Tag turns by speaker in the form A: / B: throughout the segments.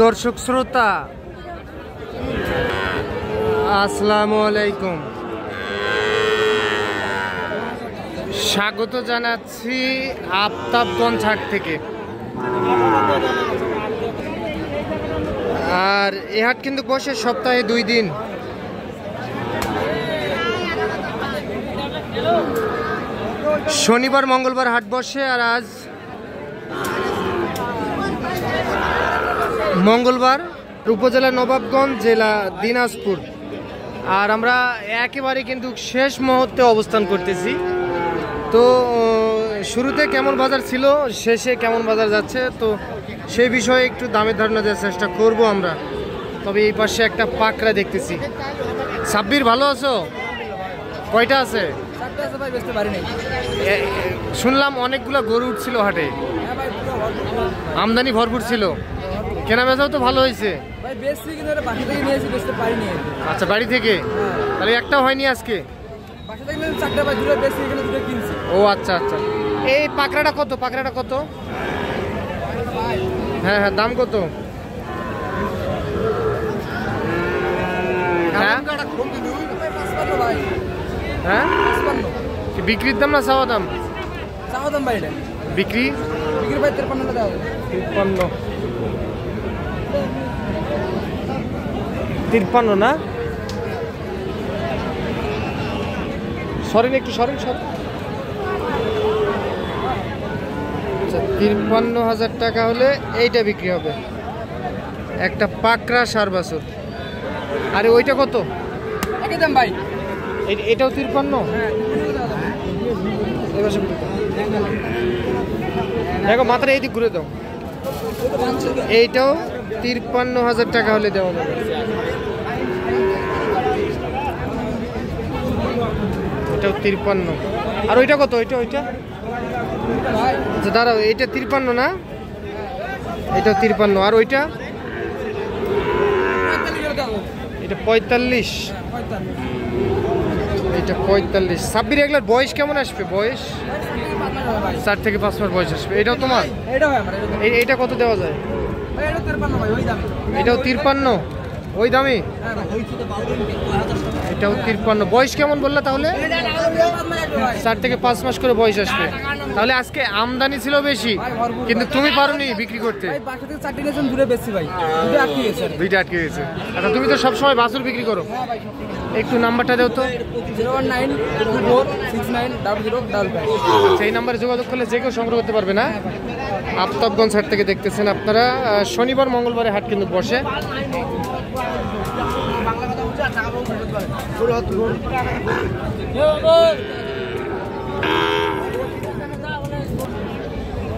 A: দর্শক শ্রোতা আসসালামু আলাইকুম, স্বাগত জানাচ্ছি আফতাবগঞ্জ হাট থেকে। আর এই হাট কিন্তু বসে সপ্তাহে 2 দিন। শনিবার মঙ্গলবার হাট বসে, আর আজ মঙ্গলবার, উপজেলা নবাবগঞ্জ, জেলা দিনাজপুর। আর আমরা একেবারে কিন্তু শেষ মুহূর্তে অবস্থান করতেছি। তো শুরুতে কেমন বাজার ছিল, শেষে কেমন বাজার যাচ্ছে, তো সেই বিষয়ে একটু দামের ধারণা দেওয়ার চেষ্টা করব আমরা। তবে এই পাশে একটা পাকড়া দেখতেছি। সাব্বির, ভালো আছো? কয়টা আছে? শুনলাম অনেকগুলো গরু উঠছিল হাটে, আমদানি ভরপুর ছিল, কেনা বেচাও তো ভালো হয়েছে। আচ্ছা, বাড়ি থেকে? তাহলে একটাও হয়নি আজকে? ও আচ্ছা আচ্ছা। এই পাকড়াটা কত? পাকড়াটা কত? হ্যাঁ হ্যাঁ, দাম কত? হ্যাঁ হ্যাঁ, বিক্রির দাম না চাওয়া দাম? চাওয়া দাম ভাই। বিক্রি বিক্রি ভাই 53 না? সরেন একটু, সরেন সর। আচ্ছা, 53,000 টাকা হলে এইটা বিক্রি হবে, একটা পাকড়া সার বাছুর। আরে ওইটা কত? একই দাম ভাই। এটাও 53? দেখো মাত্র এই দিক ঘুরে দাও। এইটাও 53,000 টাকা হলে দেওয়া যাবে। এটাও 53। আর ওইটা কত? ওইটা আচ্ছা দাঁড়াও, এইটা 53 না? এটাও 53। আর ওইটা? এটা 45। এটা 45। সাব্বির, এগুলোর বয়স কেমন আসবে? বয়স 4 থেকে 5 মাস বয়স আসবে। এটাও তোমার? এইটা কত দেওয়া যায়? এটাও 53, ওই দামি? এটাও 53। বয়স কেমন বললা তাহলে? 4 থেকে 5 মাস করে বয়স আসবে। তাহলে আজকে আমদানি ছিল বেশি, কিন্তু তুমি পারোনি বিক্রি করতে। দুইটা আটকে গেছে। আচ্ছা, তুমি তো সবসময় বাছুর বিক্রি করো, একটু নাম্বারটা দাও তো। 01924690055। সেই নাম্বারে যোগাযোগ করলে যে কেউ সংগ্রহ করতে পারবে না। আফতাবগঞ্জ হাট থেকে দেখতেছেন আপনারা। শনিবার মঙ্গলবারে হাট কিন্তু বসে।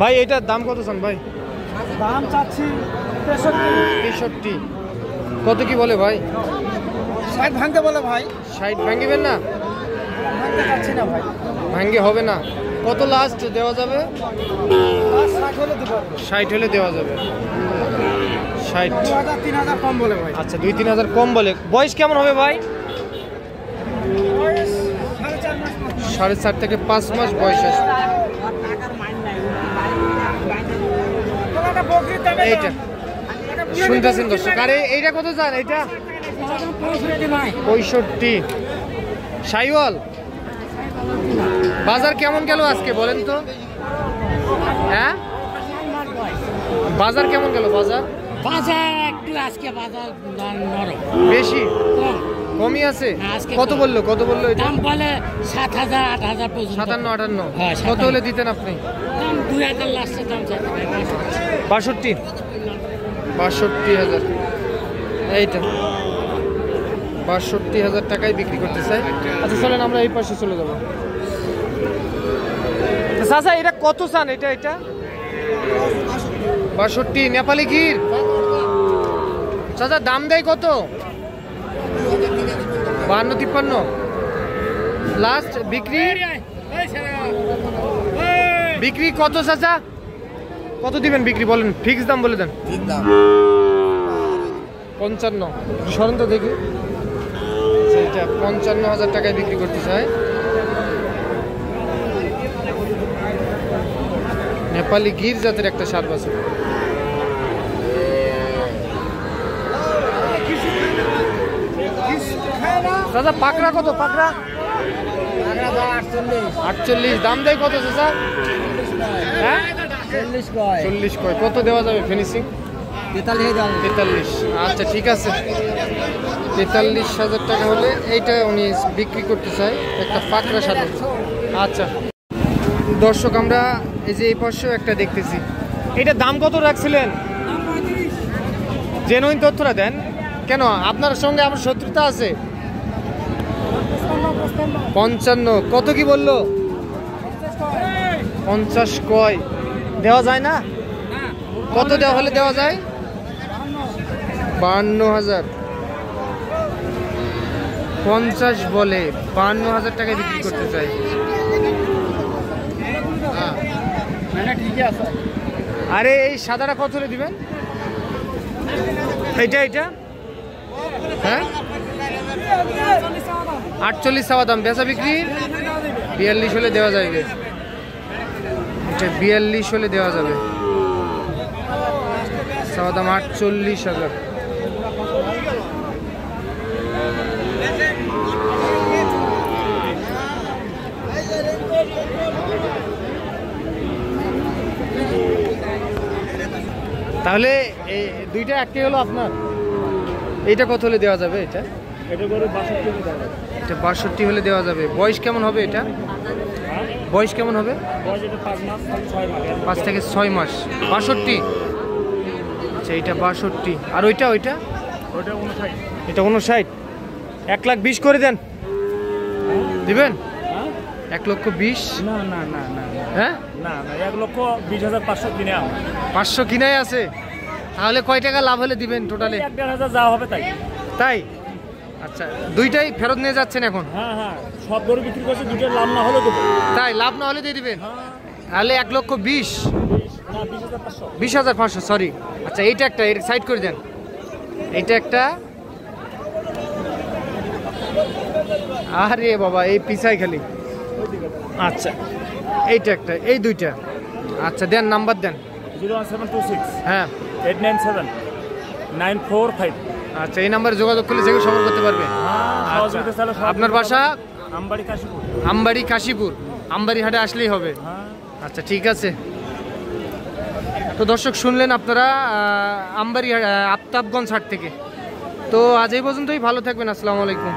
A: ভাই এটার দাম কত চান ভাই? দাম চাচ্ছি 63। কত কি বলে ভাই? 60 ভাঙতে বলে ভাই। 60 ভাঙিবেন না? ভাঙতে চাচ্ছি না ভাই। ভাঙে হবে না? কত লাস্ট দেওয়া যাবে? 60 হলে দেওয়া যাবে। 60। 3,000 কম বলে ভাই। আচ্ছা, 2-3,000 কম বলে। বয়স কেমন হবে ভাই? 4.5 থেকে 5 মাস বয়স আছে। এইটা শুনতেছেন দর্শক। আরে এইটা কত জান? এইটা 65। শাইওয়াল। বাজার কেমন গেল আজকে বলেন তো? হ্যাঁ, বাজার কেমন গেল? বাজার একটু আজকে বাজার নরম, বেশি কমই আছে। কত বললো? কত বললো? দাম বলে 7,000 8,000 পর্যন্ত। 57 58। কত হলে দিতেন আপনি? 2,000 লাস্টের দাম। 62,000। এইটা 62,000 টাকায় বিক্রি করতে চাই। আচ্ছা চলেন আমরা এই পাশে চলে যাবো। চাচা এটা কত চান? এটা 62 নেপালি গির। চাচা দাম দেয় কত? 52-53 লাস্ট বিক্রি। বিক্রি কত চাচা? কত দিবেন বিক্রি বলেন, ফিক্স দাম বলে দেন। 55। সরেন তো দেখি। এটা 55,000 টাকায় বিক্রি করতে চায়। নেপালি গির জাতের একটা ষাঁড় বাছুর। চাচা পাকড়া কত? পাকড়া 48। দাম দেয় কত চাচা? হ্যাঁ 40 কয়। কত দেওয়া যাবে ফিনিশিং? 43। আচ্ছা ঠিক আছে, 43,000 টাকা হলে এইটা উনি বিক্রি করতে চায়, একটা পাকড়া সাদা। আচ্ছা দর্শক, আমরা এই যে এই পাশেও একটা দেখতেছি, এটা দাম কত রাখছিলেন? জেনুইন তথ্যটা দেন। কেন আপনার সঙ্গে আমার শত্রুতা আছে? 55। কত কি বললো? 50 কয়। দেওয়া যায় না? কত দেওয়া হলে দেওয়া যায়? 52,000। 50 বলে 52,000 টাকায় বিক্রি করতে চাই। আরে এই সাদাটা কত হলে দিবেন? এইটা হ্যাঁ 48 চাওয়া দাম, বেচা বিক্রি 42 হলে দেওয়া যাবে। 42 হলে দেওয়া যাবে। চাওয়া দাম 48,000। তাহলে এই দুইটা একটাই হলো আপনার। এইটা কত হলে দেওয়া যাবে? এটা 62 হলে দেওয়া যাবে। বয়স কেমন হবে এটা? বয়স কেমন হবে? 5 থেকে 6 মাস। 62। আচ্ছা এইটা 62। আর ওইটা এটা 59। 1,20,000 করে দেন। দিবেন? 1,20,000?
B: না।
A: হ্যাঁ
B: 1,20,500 কিনে
A: 500 কিনাই আছে। তাহলে কয় টাকা লাভ হলে দিবেন টোটালে?
B: 1,500 যা হবে
A: তাই? আচ্ছা দুইটাই ফেরত নিয়ে যাচ্ছেন এখন?
B: হ্যাঁ সব গরু বিক্রি করছে, দুটো লাভ না হলে দেবো।
A: তাই লাভ না হলে দিয়ে দিবেন? তাহলে 1,20,000।
B: না 20,500।
A: 20,500 সরি। আচ্ছা এইটা একটা এর সাইড করে দেন। এইটা একটা। আরে বাবা এই পিছাই খালি। আচ্ছা এইটা একটা, এই দুইটা। আচ্ছা দেন, নাম্বার দেন।
B: 01726
A: হ্যাঁ
B: 897-945।
A: আচ্ছা এই নাম্বারে যোগাযোগ করলে যে কেউ সংগ্রহ করতে পারবে। আপনার বাসা? আমবাড়ি কাশীপুর। আমবাড়ি হাটে আসলেই হবে। আচ্ছা ঠিক আছে। তো দর্শক শুনলেন আপনারা আমবাড়ি আফতাবগঞ্জ হাট থেকে। তো আজ এই পর্যন্তই, ভালো থাকবেন। আসসালামু আলাইকুম।